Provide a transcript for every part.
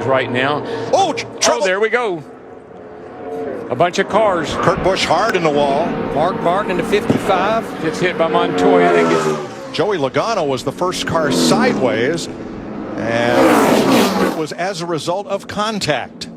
right now. Oh, there we go. A bunch of cars. Kurt Busch hard in the wall. Mark Martin into 55. Gets hit by Montoya. Then gets... Joey Logano was the first car sideways, and it was as a result of contact.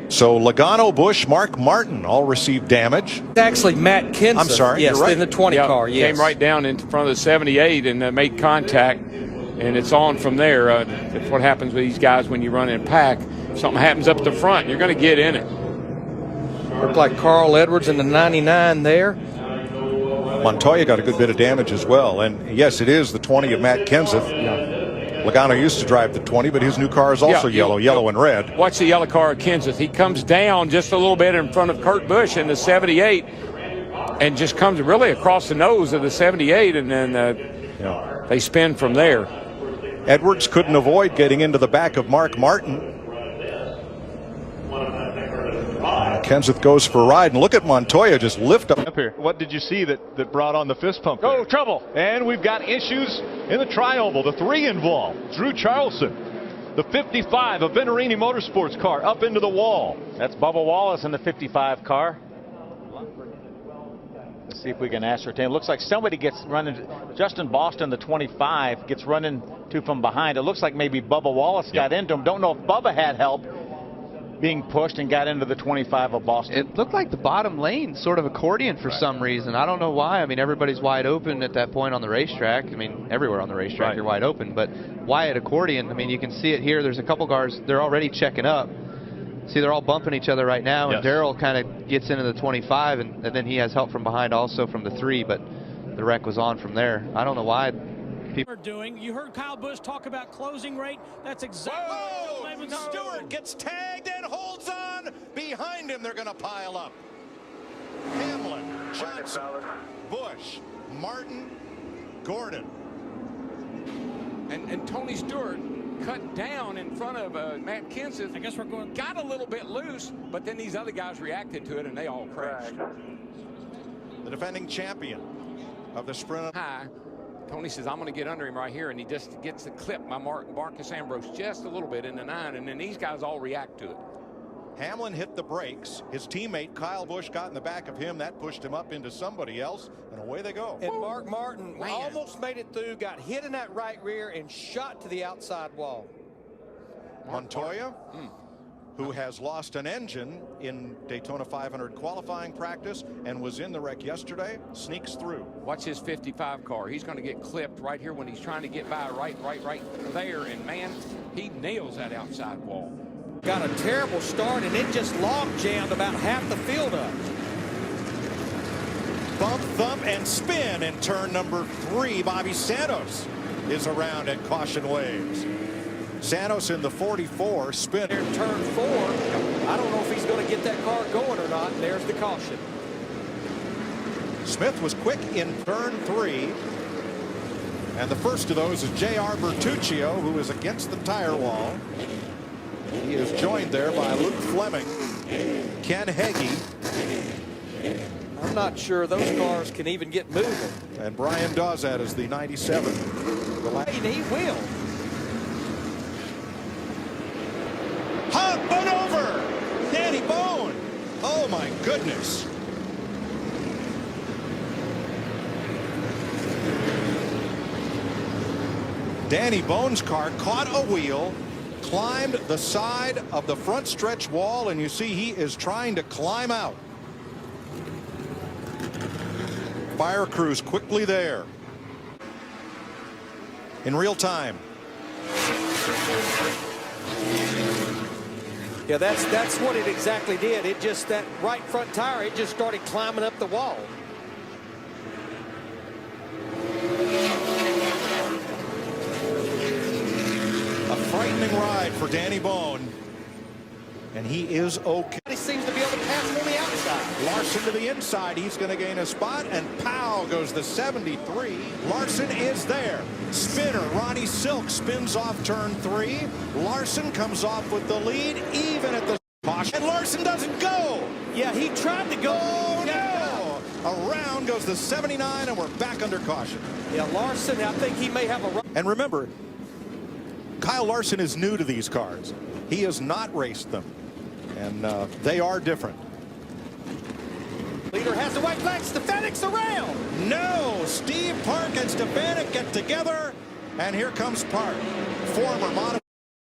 So Logano, Busch, Mark Martin all received damage. It's actually Matt Kenseth. I'm sorry, yes, you're right. in the 20 car. Yes. Came right down in front of the 78 and made contact, and it's on from there. That's what happens with these guys when you run in pack. If something happens up the front, you're going to get in it. Looked like Carl Edwards in the 99 there. Montoya got a good bit of damage as well. And yes, it is the 20 of Matt Kenseth. Yeah. Logano used to drive the 20, but his new car is also yellow and red. Watch the yellow car of Kenseth. He comes down just a little bit in front of Kurt Busch in the 78 and just comes really across the nose of the 78, and then they spin from there. Edwards couldn't avoid getting into the back of Mark Martin. Kenseth goes for a ride, and look at Montoya just lift up here. What did you see that brought on the fist pump? Oh, trouble. And we've got issues in the tri-oval. The 3 involved. Drew Charlson, the 55 of Venturini Motorsports car, up into the wall. That's Bubba Wallace in the 55 car. Let's see if we can ascertain. It looks like somebody gets running. Justin Boston, the 25, gets running from behind. It looks like maybe Bubba Wallace got into him. Don't know if Bubba had help being pushed and got into the 25 of Boston. It looked like the bottom lane sort of accordion for some reason. I don't know why. I mean, everybody's wide open at that point on the racetrack. I mean, everywhere on the racetrack you're wide open. But why at accordion? I mean, you can see it here. There's a couple cars. They're already checking up. See, they're all bumping each other right now. And Darrell kind of gets into the 25, and then he has help from behind also from the 3. But the wreck was on from there. I don't know why. People are doing. You heard Kyle Busch talk about closing rate. That's exactly what Stewart gets tagged and holds on. Behind him, they're going to pile up. Hamlin, Johnson, Busch, Martin, Gordon. And Tony Stewart cut down in front of Matt Kenseth. I guess we're going. Got a little bit loose, but then these other guys reacted to it, and they all crashed. The defending champion of the sprint. High. Tony says, I'm going to get under him right here, and he just gets the clip by Marcus Ambrose just a little bit in the 9, and then these guys all react to it. Hamlin hit the brakes. His teammate Kyle Busch got in the back of him. That pushed him up into somebody else, and away they go. And Mark Martin almost made it through, got hit in that right rear, and shot to the outside wall. Montoya, who has lost an engine in Daytona 500 qualifying practice and was in the wreck yesterday, sneaks through. Watch his 55 car. He's going to get clipped right here when he's trying to get by right there. And, man, he nails that outside wall. Got a terrible start, and it just log jammed about half the field up. Bump, thump, and spin in turn number 3. Bobby Santos is around at caution waves. Santos in the 44 spin. In turn 4, I don't know if he's going to get that car going or not. There's the caution. Smith was quick in turn 3. And the first of those is J.R. Bertuccio, who is against the tire wall. He is joined there by Luke Fleming, Ken Heggie. I'm not sure those cars can even get moving. And Brian Dawsett is the 97. He will. Hop and over! Danny Bone! Oh my goodness! Danny Bone's car caught a wheel, climbed the side of the front stretch wall, and you see he is trying to climb out. Fire crews quickly there. In real time. Yeah, that's what it exactly did. It just, that right front tire, it just started climbing up the wall. A frightening ride for Danny Bone. And he is okay. He seems to be able to pass him on the outside. Larson to the inside. He's going to gain a spot, and pow goes the 73. Larson is there. Spinner. Ronnie Silk spins off turn 3. Larson comes off with the lead, even at the caution. And Larson doesn't go. Yeah, he tried to go. Oh, no. Around goes the 79, and we're back under caution. Yeah, Larson, I think he may have a run. And remember, Kyle Larson is new to these cars. He has not raced them, and they are different. Leader has the white flag. Stefanik's around. No, Steve Park and Stefanik get together, and here comes Park. Former modified.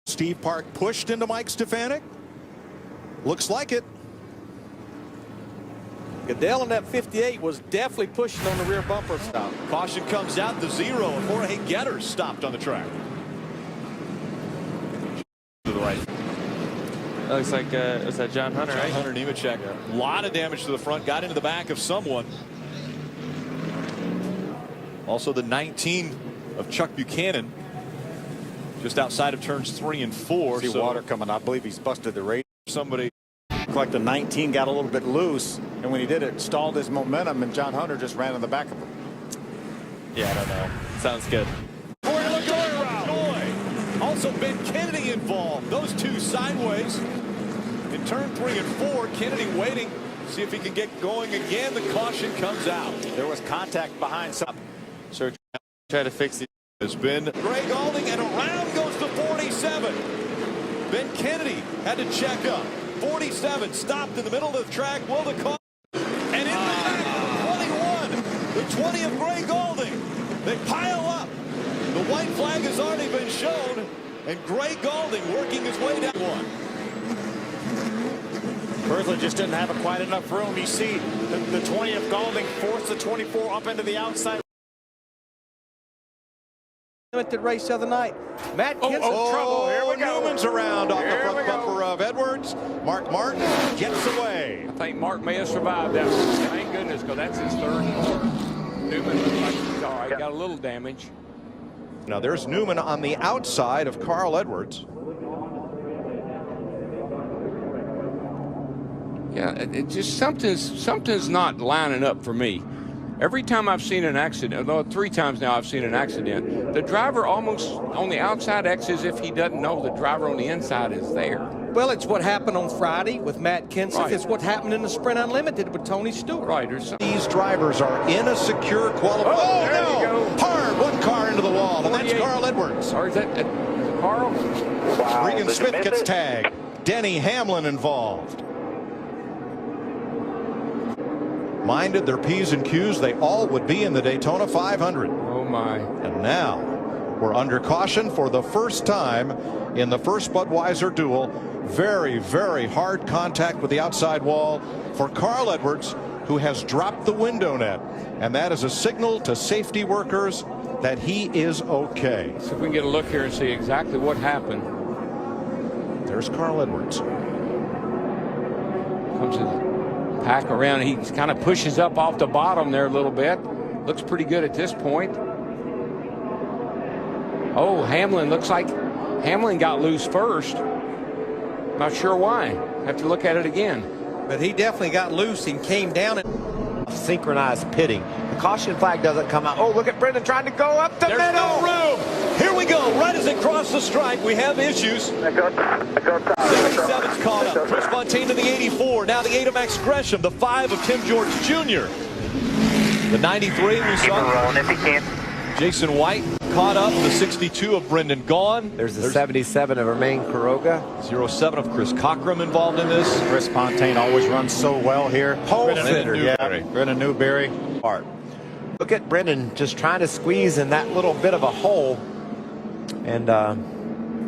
Steve Park pushed into Mike Stefanik. Looks like it. Goodell in that 58 was definitely pushing on the rear bumper stop. Caution comes out, the 0, and Jorge Getter stopped on the track. To the right. That looks like was that John Hunter, right? Hunter Nemechek. A lot of damage to the front, got into the back of someone. Also the 19 of Chuck Buchanan, just outside of turns 3 and 4. See water coming. I believe he's busted the radiator. Somebody like the 19 got a little bit loose, and when he did it, stalled his momentum, and John Hunter just ran in the back of him. Yeah, I don't know. Sounds good. Also Ben Kennedy involved. Those two sideways in turn 3 and 4. Kennedy waiting, see if he can get going again. The caution comes out. There was contact behind some. Sure, try to fix it. Has been Gray Galding, and around goes to 47. Ben Kennedy had to check up. 47 stopped in the middle of the track. Will the car and in the back 21, the 20 of Gray Galding. They pile up. The white flag has already been shown, and Gray Galding working his way down one. Bertha just didn't have quite enough room. You see the 20 of Galding forced the 24 up into the outside. Limited race the other night. Matt Kenseth. Trouble. Here we go. Newman's around off the front bumper of Edwards. Mark Martin gets away. I think Mark may have survived that one. Thank goodness, because that's his third car. Newman looks like he's all right. Got a little damage. Now there's Newman on the outside of Carl Edwards. Yeah, it just something's not lining up for me. Every time I've seen an accident, although 3 times now I've seen an accident, the driver almost on the outside acts as if he doesn't know the driver on the inside is there. Well, it's what happened on Friday with Matt Kenseth. Right. It's what happened in the Sprint Unlimited with Tony Stewart. Right. These drivers are in a secure qualification. Oh, there you go. Hard one car into the wall, and that's Carl Edwards. Or is that Carl? Wow. Regan Smith gets tagged. Denny Hamlin involved. Minded their P's and Q's, they all would be in the Daytona 500. Oh my. And now we're under caution for the first time in the first Budweiser duel. Very, very hard contact with the outside wall for Carl Edwards, who has dropped the window net. And that is a signal to safety workers that he is okay. See if we can get a look here and see exactly what happened. There's Carl Edwards. Comes his pack around. He kind of pushes up off the bottom there a little bit. Looks pretty good at this point. Oh, Hamlin, looks like Hamlin got loose first. Not sure why. Have to look at it again. But he definitely got loose and came down. Synchronized pitting. The caution flag doesn't come out. Oh, look at Brendan trying to go up the middle. There's no room. Here we go. Right as it crossed the stripe, we have issues. 77's caught up. Chris Fontaine to the 84. Now the 8 of Max Gresham. The 5 of Tim George Jr. The 93 we saw. Jason White caught up. The 62 of Brendan Gaughan. There's the 77 of Romain Quiroga. 07 of Chris Cockrum involved in this. Chris Fontaine always runs so well here. Pole sitter. Yeah, Brendan Newberry. Art. Look at Brendan just trying to squeeze in that little bit of a hole. And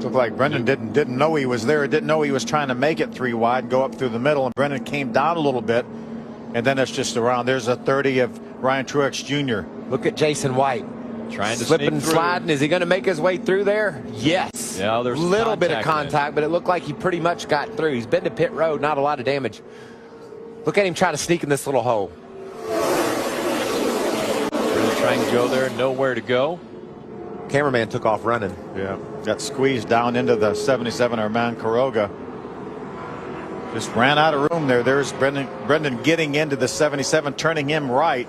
Looked like Brendan didn't know he was there. Didn't know he was trying to make it 3 wide, go up through the middle, and Brendan came down a little bit, and then it's just around. There's a 30 of Ryan Truex Jr. Look at Jason White. Trying to slipping and sneak sliding. Is he going to make his way through there? Yes. Yeah, there's a little bit of contact contact, but it looked like he pretty much got through. He's been to pit road, not a lot of damage. Look at him try to sneak in this little hole. Really trying to go there, nowhere to go. Cameraman took off running. Yeah, got squeezed down into the 77 Romain Quiroga. Just ran out of room there. There's Brendan getting into the 77, turning him right.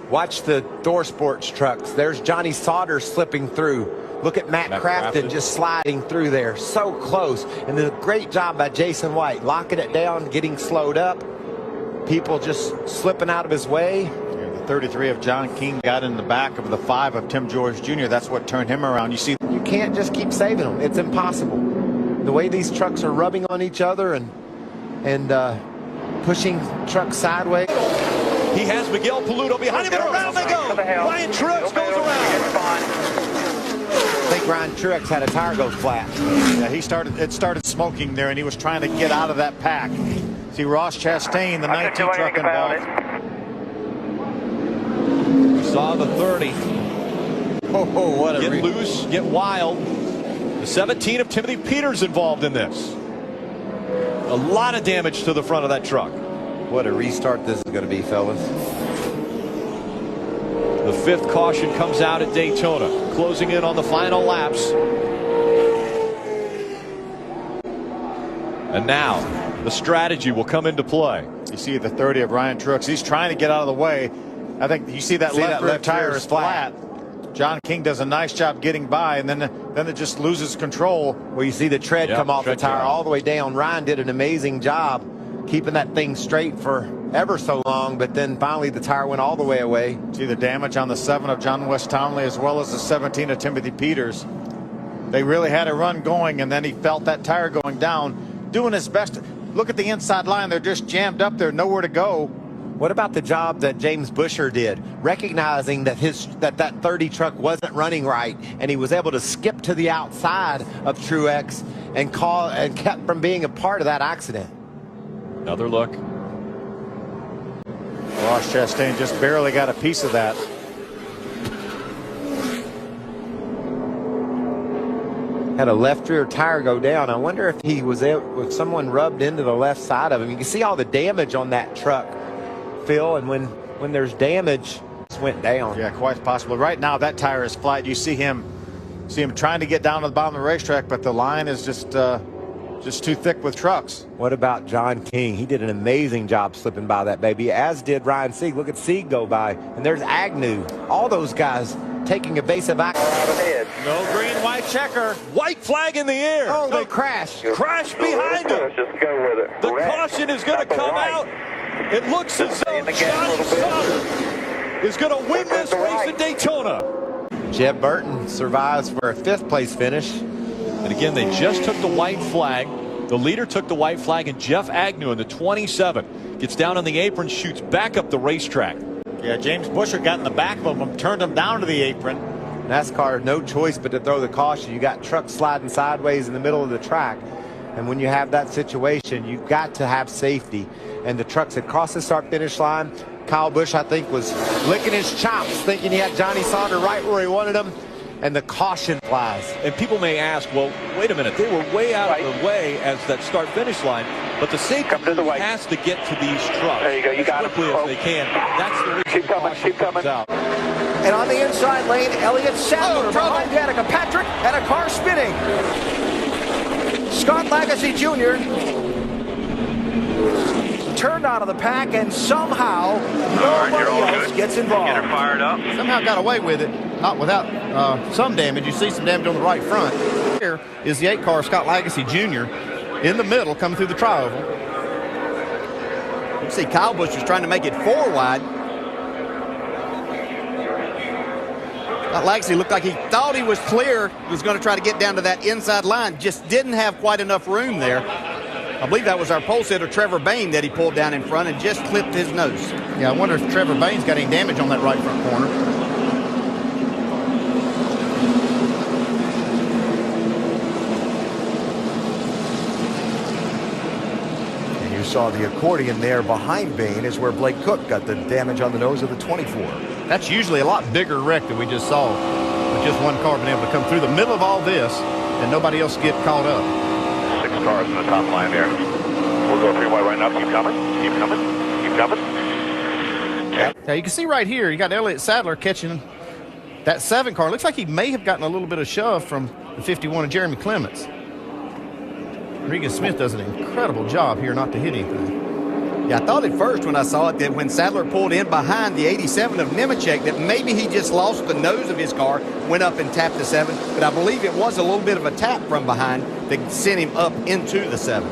Watch the Door Sports trucks. There's Johnny Sauter slipping through. Look at Matt Crafton just sliding through there. So close. And a great job by Jason White. Locking it down, getting slowed up. People just slipping out of his way. Yeah, the 33 of John King got in the back of the 5 of Tim George Jr. That's what turned him around. You see, you can't just keep saving them. It's impossible. The way these trucks are rubbing on each other and pushing trucks sideways. He has Miguel Paludo behind him, and around they go. Ryan Truex goes around. I think Ryan Truex had a tire go flat. Yeah, it started smoking there, and he was trying to get out of that pack. See Ross Chastain, the 19 truck involved. We saw the 30. Oh, what a get loose, get wild. The 17 of Timothy Peters involved in this. A lot of damage to the front of that truck. What a restart this is going to be, fellas. The 5th caution comes out at Daytona, closing in on the final laps. And now the strategy will come into play. You see the 30 of Ryan Truex. He's trying to get out of the way. I think you see that left rear tire is flat. John King does a nice job getting by, and then it just loses control. Well, you see the tread come off the tire all the way down. Ryan did an amazing job keeping that thing straight for ever so long, but then finally the tire went all the way away. See the damage on the 7 of John West Townley as well as the 17 of Timothy Peters. They really had a run going, and then he felt that tire going down, doing his best. Look at the inside line. They're just jammed up there, nowhere to go. What about the job that James Busher did, recognizing that that 30 truck wasn't running right, and he was able to skip to the outside of Truex and kept from being a part of that accident. Another look. Ross Chastain just barely got a piece of that. Had a left rear tire go down. I wonder if he was if someone rubbed into the left side of him. You can see all the damage on that truck, Phil, and when there's damage, it went down. Yeah, quite possible. Right now that tire is flat. You see him trying to get down to the bottom of the racetrack, but the line is just too thick with trucks. What about John King? He did an amazing job slipping by that baby, as did Ryan Sieg. Look at Sieg go by, and there's Agnew. All those guys taking evasive action. No green, white checker. White flag in the air. Oh, they crashed. Crash behind him. Just go with it. The caution is going to come out. It looks as though Johnny Sauter is going to win this race at Daytona. Jeb Burton survives for a 5th place finish. And again, they just took the white flag. The leader took the white flag, and Jeff Agnew in the 27 gets down on the apron, shoots back up the racetrack. Yeah, James Busher got in the back of him, turned him down to the apron. NASCAR, no choice but to throw the caution. You got trucks sliding sideways in the middle of the track. And when you have that situation, you've got to have safety. And the trucks had crossed the start-finish line. Kyle Busch, I think, was licking his chops, thinking he had Johnny Sauter right where he wanted him. And the caution flies. And people may ask, well, wait a minute. They were way out of the way as that start-finish line. But the safety has to get to these trucks there you go. You got as quickly as they can. That's the reason keep coming. Keep coming. Out. And on the inside lane, Elliott Sadler behind Danica Patrick, and a car spinning. Scott Lagasse Jr. turned out of the pack, and somehow nobody else gets involved. Get her fired up. Somehow got away with it, not without some damage. You see some damage on the right front. Here is the 8 car, Scott Lagasse Jr. in the middle, coming through the tri-oval. You see Kyle Busch was trying to make it 4 wide. Scott Lagasse looked like he thought he was clear. He was going to try to get down to that inside line. Just didn't have quite enough room there. I believe that was our pole sitter, Trevor Bain, that he pulled down in front and just clipped his nose. Yeah, I wonder if Trevor Bain's got any damage on that right front corner. And you saw the accordion there behind Bain is where Blake Cook got the damage on the nose of the 24. That's usually a lot bigger wreck than we just saw. With just one car being able to come through the middle of all this and nobody else get caught up. 6 cars in the top line there. We'll go 3 wide right now. Keep coming. Keep coming. Keep coming. Okay. Now you can see right here, you got Elliott Sadler catching that 7 car. Looks like he may have gotten a little bit of shove from the 51 of Jeremy Clements. Regan Smith does an incredible job here not to hit anything. Yeah, I thought at first when I saw it that when Sadler pulled in behind the 87 of Nemechek that maybe he just lost the nose of his car, went up and tapped the 7, but I believe it was a little bit of a tap from behind that sent him up into the 7.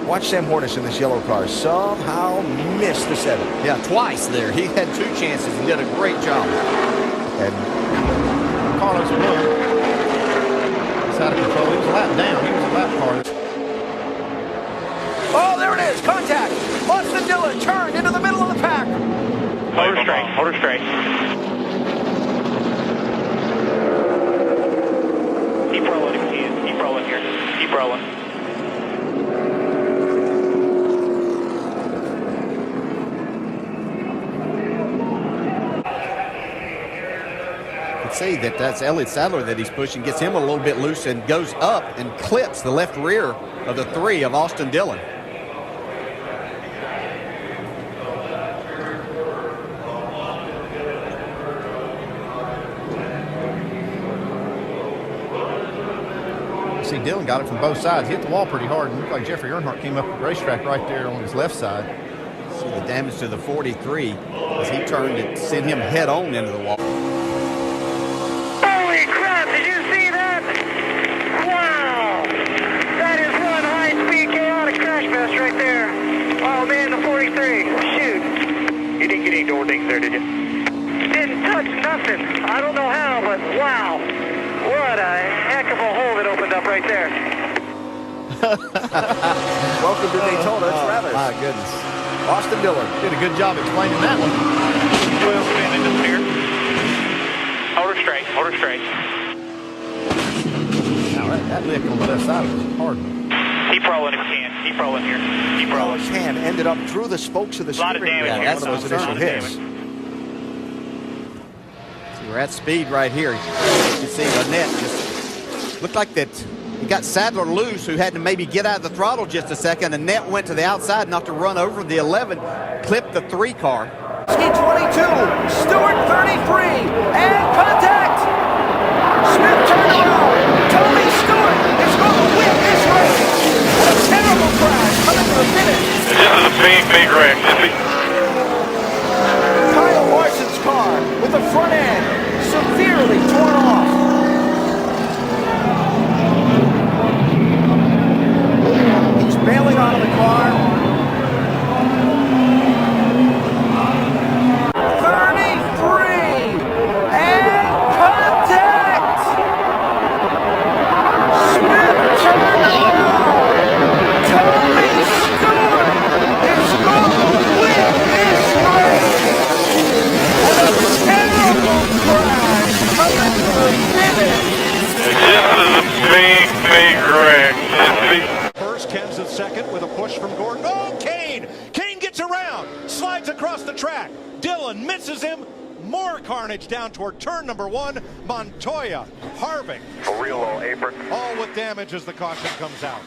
Watch Sam Hornish in this yellow car somehow missed the 7. Yeah, twice there. He had 2 chances and did a great job. And Carlos Bloom out of control. He was a lap down. He was a lap car. Oh, there it is. Contact. Austin Dillon turned into the middle of the pack. Hold her straight. Hold her straight. Keep rolling if you can. Keep rolling here. Keep rolling. See that that's Elliott Sadler that he's pushing, gets him a little bit loose and goes up and clips the left rear of the 3 of Austin Dillon. See, Dillon got it from both sides. Hit the wall pretty hard. And looked like Jeffrey Earnhardt came up the racetrack right there on his left side. See the damage to the 43 as he turned and sent him head on into the wall. Holy crap, did you see that? Wow! That is one high-speed chaotic crash fest right there. Oh man, the 43. Shoot. You didn't get any door dings there, did you? Didn't touch nothing. I don't know how, but wow. What a heck of a hole that opened up right there. Welcome to Daytona, Travis. My goodness. Austin Dillon did a good job explaining that one. Well, spin into clear. Hold her straight. Hold her straight. Now that lick on the left side was hard. Keep rolling if you can. Keep rolling here. Keep rolling. His hand ended up through the spokes of the steering wheel. Yeah, That's one of those initial hits. See, we're at speed right here. You can see Annette just looked like that. He got Sadler loose, who had to maybe get out of the throttle just a second. Annette went to the outside, not to run over the 11, clipped the 3 car. Ski 22, Stewart 33, and contact! Smith turned around. Tony Stewart is going to win this race. A terrible crash coming to the finish. This is a big wreck. Kyle Larson's car with the front end severely torn off. He's bailing out of the car. 33 and contact. Smith turned around. Tony Stewart is going to win this race. And a terrible crash coming to the finish. This is a big wreck. First, Ken's in second with a push from Gordon. Oh, Kane! Kane gets around, slides across the track. Dillon misses him. More carnage down toward turn number 1. Montoya, Harvick. For real low apron. All with damage as the caution comes out.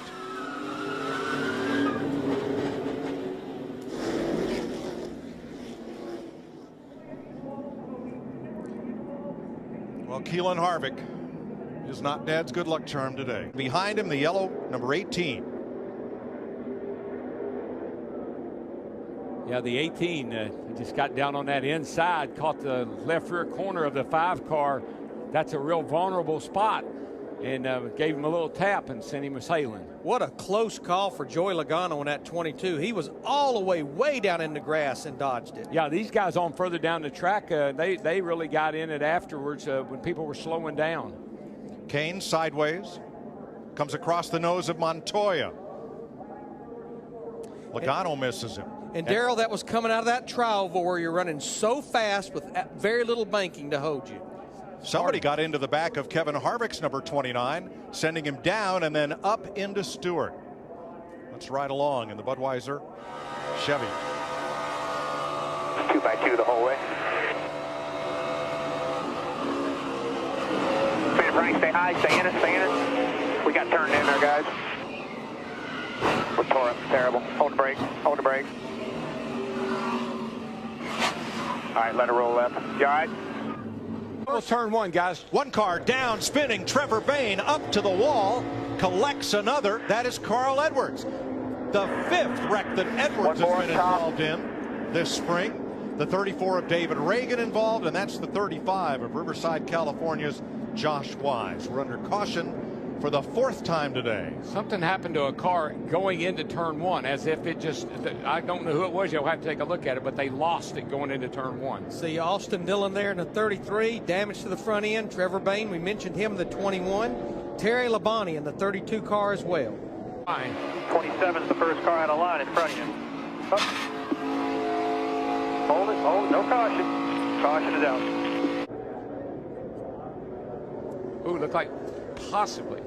Well, Keelan Harvick is not Dad's good luck charm today. Behind him, the yellow, number 18. Yeah, the 18 just got down on that inside, caught the left rear corner of the 5 car. That's a real vulnerable spot, and gave him a little tap and sent him sailing. What a close call for Joey Logano on that 22. He was all the way down in the grass and dodged it. Yeah, these guys on further down the track, they really got in it afterwards when people were slowing down. Kane sideways, comes across the nose of Montoya. Logano misses him. And Darrell, that was coming out of that tri-oval where you're running so fast with very little banking to hold you. Somebody got into the back of Kevin Harvick's number 29, sending him down and then up into Stewart. Let's ride along in the Budweiser Chevy. 2x2 the whole way. Frank, stay high, stay in it. We got turned in there, guys. We're tore up, terrible. Hold the brake, hold the brake. All right, let it roll left. You all right? Well, turn 1, guys. 1 car down, spinning. Trevor Bayne up to the wall, collects another. That is Carl Edwards. The 5th wreck that Edwards has been involved in this spring. The 34 of David Reagan involved, and that's the 35 of Riverside, California's Josh Wise. We're under caution for the 4th time today. Something happened to a car going into turn 1, as if it just, I don't know who it was, you'll have to take a look at it, but they lost it going into turn 1. See Austin Dillon there in the 33, damage to the front end. Trevor Bayne, we mentioned him, the 21. Terry Labonte in the 32 car as well. 27 is the first car out of line in front of you. Up. Hold it, no caution. Caution is out. Ooh, looked like possibly.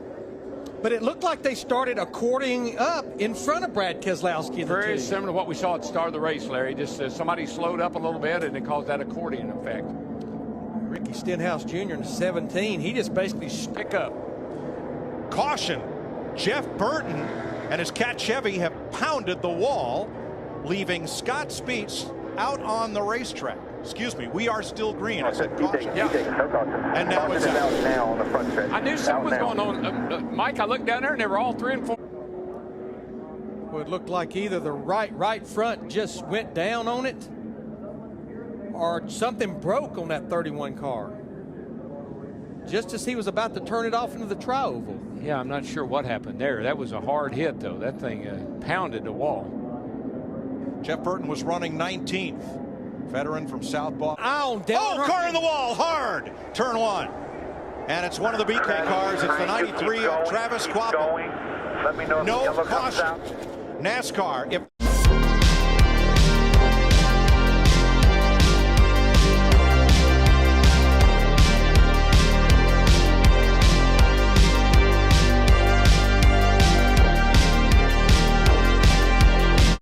But it looked like they started accordioning up in front of Brad Keselowski. Very similar to what we saw at the start of the race, Larry. Just somebody slowed up a little bit and it caused that accordion effect. Ricky Stenhouse Jr. in 17, he just basically pick up. Caution. Jeff Burton and his Cat Chevy have pounded the wall, leaving Scott Speets out on the racetrack. Excuse me, we are still green. I said caution. Yeah. And now it's out. Now on the front stretch. I knew something was going on. Mike, I looked down there and they were all 3 and 4. Well, it looked like either the right front just went down on it or something broke on that 31 car. Just as he was about to turn it off into the tri-oval. Yeah, I'm not sure what happened there. That was a hard hit, though. That thing pounded the wall. Jeff Burton was running 19th. Veteran from South Boston. Car in the wall, hard. Turn 1. And it's one of the BK cars. It's the 93 of Travis Quapple. Let me know if No the yellow comes caution. out. NASCAR. If